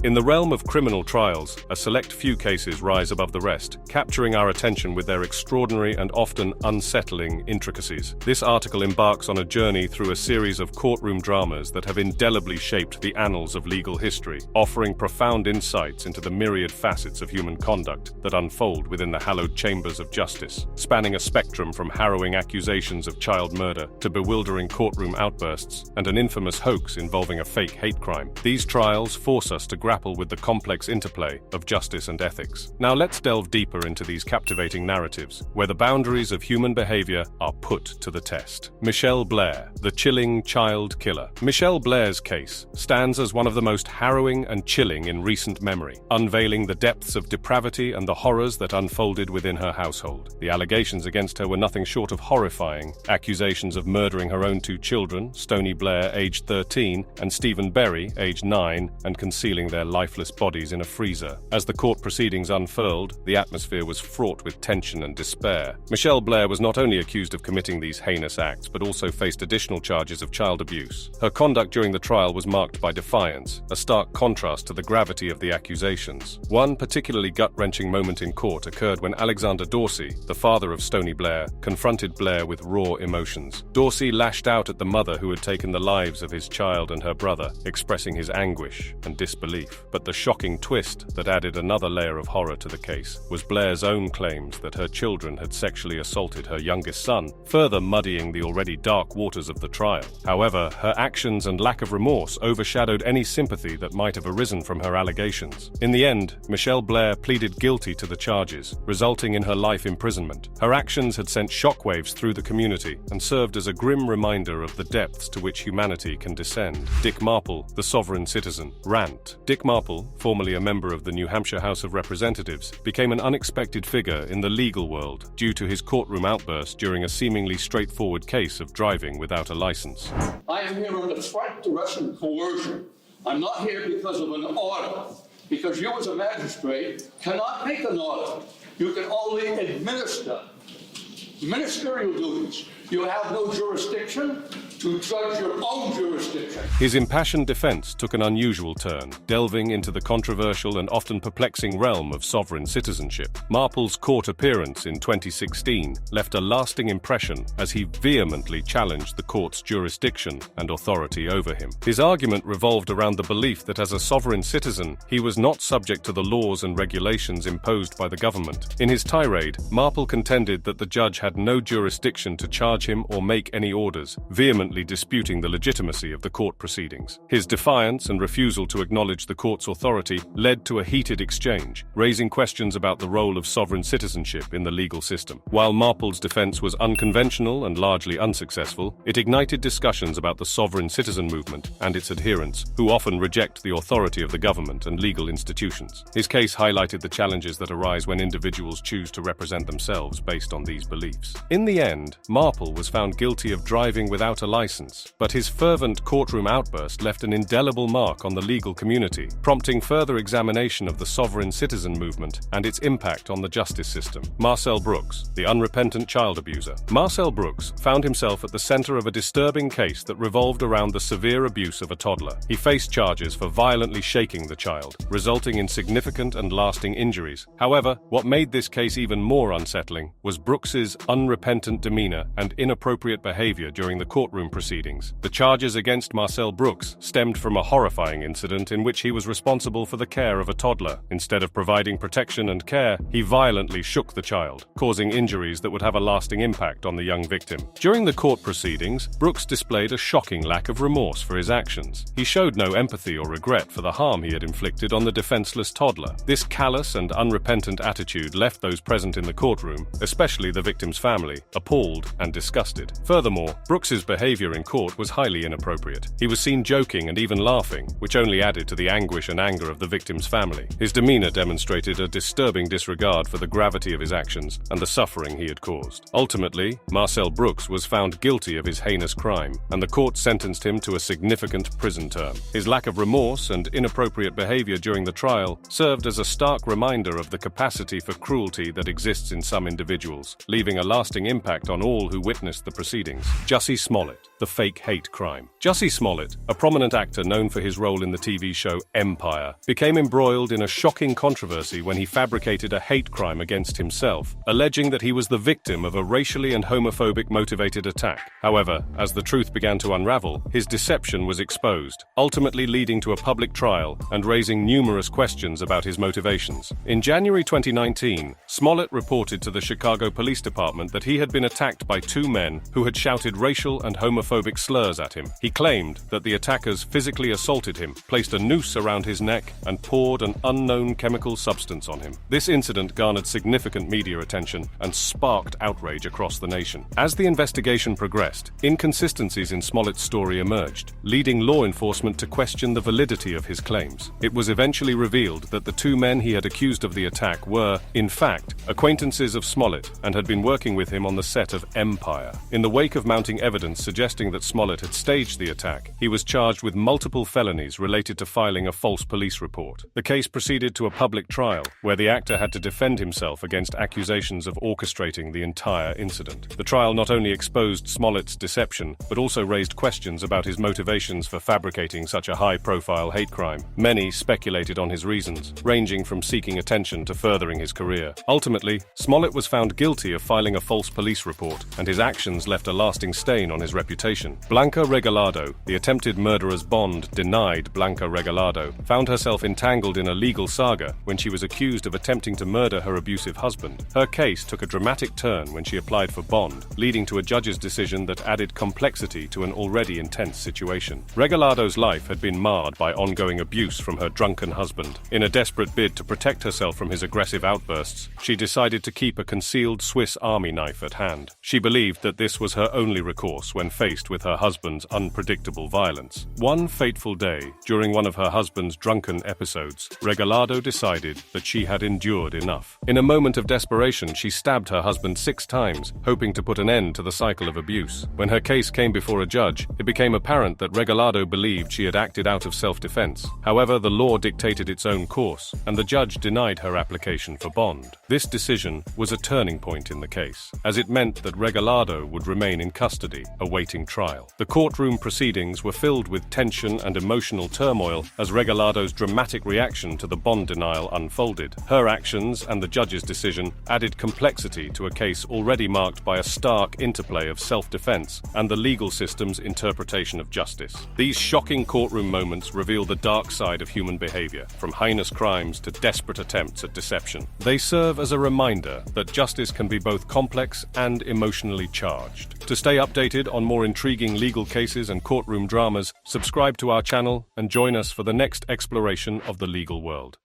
In the realm of criminal trials, a select few cases rise above the rest, capturing our attention with their extraordinary and often unsettling intricacies. This article embarks on a journey through a series of courtroom dramas that have indelibly shaped the annals of legal history, offering profound insights into the myriad facets of human conduct that unfold within the hallowed chambers of justice, spanning a spectrum from harrowing accusations of child murder to bewildering courtroom outbursts and an infamous hoax involving a fake hate crime. These trials force us to grapple with the complex interplay of justice and ethics. Now let's delve deeper into these captivating narratives, where the boundaries of human behavior are put to the test. Michelle Blair, the chilling child killer. Michelle Blair's case stands as one of the most harrowing and chilling in recent memory, unveiling the depths of depravity and the horrors that unfolded within her household. The allegations against her were nothing short of horrifying. Accusations of murdering her own two children, Stoney Blair, aged 13, and Stephen Berry, aged 9, and concealing their lifeless bodies in a freezer. As the court proceedings unfurled, the atmosphere was fraught with tension and despair. Michelle Blair was not only accused of committing these heinous acts, but also faced additional charges of child abuse. Her conduct during the trial was marked by defiance, a stark contrast to the gravity of the accusations. One particularly gut-wrenching moment in court occurred when Alexander Dorsey, the father of Stoney Blair, confronted Blair with raw emotions. Dorsey lashed out at the mother who had taken the lives of his child and her brother, expressing his anguish and disbelief. But the shocking twist that added another layer of horror to the case was Blair's own claims that her children had sexually assaulted her youngest son, further muddying the already dark waters of the trial. However, her actions and lack of remorse overshadowed any sympathy that might have arisen from her allegations. In the end, Michelle Blair pleaded guilty to the charges, resulting in her life imprisonment. Her actions had sent shockwaves through the community and served as a grim reminder of the depths to which humanity can descend. Dick Marple, the sovereign citizen. Rant. Dick Marple, formerly a member of the New Hampshire House of Representatives, became an unexpected figure in the legal world due to his courtroom outburst during a seemingly straightforward case of driving without a license. I am here under threat, duress, and coercion. I'm not here because of an order, because you as a magistrate cannot make an order. You can only administer ministerial duties. You have no jurisdiction to judge your own jurisdiction. His impassioned defense took an unusual turn, delving into the controversial and often perplexing realm of sovereign citizenship. Marple's court appearance in 2016 left a lasting impression as he vehemently challenged the court's jurisdiction and authority over him. His argument revolved around the belief that as a sovereign citizen, he was not subject to the laws and regulations imposed by the government. In his tirade, Marple contended that the judge had no jurisdiction to charge him or make any orders, vehemently disputing the legitimacy of the court proceedings. His defiance and refusal to acknowledge the court's authority led to a heated exchange, raising questions about the role of sovereign citizenship in the legal system. While Marple's defense was unconventional and largely unsuccessful, it ignited discussions about the sovereign citizen movement and its adherents, who often reject the authority of the government and legal institutions. His case highlighted the challenges that arise when individuals choose to represent themselves based on these beliefs. In the end, Marple was found guilty of driving without a license, but his fervent courtroom outburst left an indelible mark on the legal community, prompting further examination of the sovereign citizen movement and its impact on the justice system. Marcel Brooks, the unrepentant child abuser. Marcel Brooks found himself at the center of a disturbing case that revolved around the severe abuse of a toddler. He faced charges for violently shaking the child, resulting in significant and lasting injuries. However, what made this case even more unsettling was Brooks's unrepentant demeanor and inappropriate behavior during the courtroom proceedings. The charges against Marcel Brooks stemmed from a horrifying incident in which he was responsible for the care of a toddler. Instead of providing protection and care, he violently shook the child, causing injuries that would have a lasting impact on the young victim. During the court proceedings, Brooks displayed a shocking lack of remorse for his actions. He showed no empathy or regret for the harm he had inflicted on the defenseless toddler. This callous and unrepentant attitude left those present in the courtroom, especially the victim's family, appalled and disgusted. Furthermore, Brooks's behavior in court was highly inappropriate. He was seen joking and even laughing, which only added to the anguish and anger of the victim's family. His demeanor demonstrated a disturbing disregard for the gravity of his actions and the suffering he had caused. Ultimately, Marcel Brooks was found guilty of his heinous crime, and the court sentenced him to a significant prison term. His lack of remorse and inappropriate behavior during the trial served as a stark reminder of the capacity for cruelty that exists in some individuals, leaving a lasting impact on all who witnessed the proceedings. Jussie Smollett, the fake hate crime. Jussie Smollett, a prominent actor known for his role in the TV show Empire, became embroiled in a shocking controversy when he fabricated a hate crime against himself, alleging that he was the victim of a racially and homophobic motivated attack. However, as the truth began to unravel, his deception was exposed, ultimately leading to a public trial and raising numerous questions about his motivations. In January 2019, Smollett reported to the Chicago Police Department that he had been attacked by two men who had shouted racial and homophobic slurs at him. He claimed that the attackers physically assaulted him, placed a noose around his neck, and poured an unknown chemical substance on him. This incident garnered significant media attention and sparked outrage across the nation. As the investigation progressed, inconsistencies in Smollett's story emerged, leading law enforcement to question the validity of his claims. It was eventually revealed that the two men he had accused of the attack were, in fact, acquaintances of Smollett and had been working with him on the set of Empire. In the wake of mounting evidence suggesting that Smollett had staged the attack, he was charged with multiple felonies related to filing a false police report. The case proceeded to a public trial, where the actor had to defend himself against accusations of orchestrating the entire incident. The trial not only exposed Smollett's deception, but also raised questions about his motivations for fabricating such a high-profile hate crime. Many speculated on his reasons, ranging from seeking attention to furthering his career. Ultimately, Smollett was found guilty of filing a false police report, and his actions left a lasting stain on his reputation. Blanca Regalado, the attempted murderer's bond denied Blanca Regalado, found herself entangled in a legal saga when she was accused of attempting to murder her abusive husband. Her case took a dramatic turn when she applied for bond, leading to a judge's decision that added complexity to an already intense situation. Regalado's life had been marred by ongoing abuse from her drunken husband. In a desperate bid to protect herself from his aggressive outbursts, she decided to keep a concealed Swiss Army knife at hand. She believed that this was her only recourse when faced with her husband's unpredictable violence. One fateful day, during one of her husband's drunken episodes, Regalado decided that she had endured enough. In a moment of desperation, she stabbed her husband 6 times, hoping to put an end to the cycle of abuse. When her case came before a judge, it became apparent that Regalado believed she had acted out of self-defense. However, the law dictated its own course, and the judge denied her application for bond. This decision was a turning point in the case, as it meant that Regalado would remain in custody, awaiting trial. The courtroom proceedings were filled with tension and emotional turmoil as Regalado's dramatic reaction to the bond denial unfolded. Her actions and the judge's decision added complexity to a case already marked by a stark interplay of self-defense and the legal system's interpretation of justice. These shocking courtroom moments reveal the dark side of human behavior, from heinous crimes to desperate attempts at deception. They serve as a reminder that justice can be both complex and emotionally charged. To stay updated on more intriguing legal cases and courtroom dramas, subscribe to our channel and join us for the next exploration of the legal world.